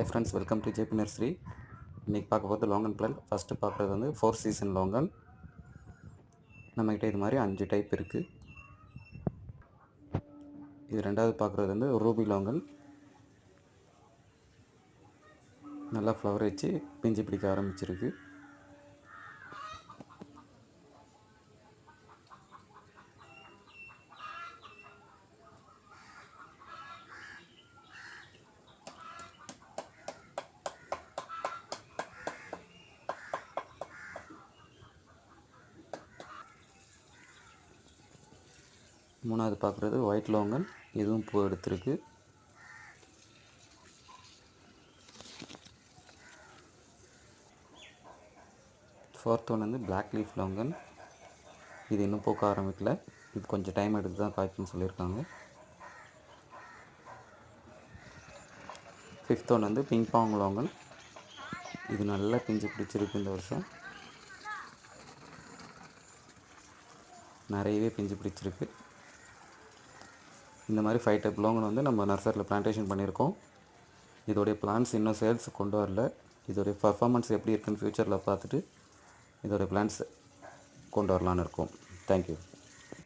Hi friends, welcome to JP Nursery. இன்னைக்கு பார்க்க போகிறது லாங்கன் பிளான்ட். ஃபஸ்ட்டு பார்க்குறது வந்து 4 சீசன் லாங்கன். நம்மகிட்ட இது மாதிரி 5 டைப் இருக்குது. இது ரெண்டாவது பார்க்குறது வந்து ரூபி லாங்கன். நல்லா ஃப்ளவர் வச்சு பிஞ்சு பிடிக்க ஆரம்பிச்சிருக்கு. மூணாவது பார்க்குறது ஒயிட் லாங்கன். இதுவும் பூ எடுத்திருக்கு. ஃபோர்த் ஒன் வந்து பிளாக் லீஃப் லாங்கன். இது இன்னும் பூக்க ஆரம்பிக்கல. இது கொஞ்சம் டைம் எடுத்து தான் காய்க்குன்னு சொல்லியிருக்காங்க. ஃபிஃப்த் ஒன் வந்து பிங் பாங் லாங்கன். இது நல்லா பிஞ்சு பிடிச்சிருக்கு. இந்த வருஷம் நிறையவே பிஞ்சு பிடிச்சிருக்கு. இந்த மாதிரி 5 டைப் லாங்கன் வந்து நம்ம நர்சரியில் பிளான்டேஷன் பண்ணியிருக்கோம். இதோடைய பிளான்ஸ் இன்னும் சேல்ஸ் கொண்டு வரல. இதோடைய பர்ஃபார்மன்ஸ் எப்படி இருக்குன்னு ஃப்யூச்சரில் பார்த்துட்டு இதோடைய பிளான்ஸ் கொண்டு வரலான்னு இருக்கோம். தேங்க்யூ.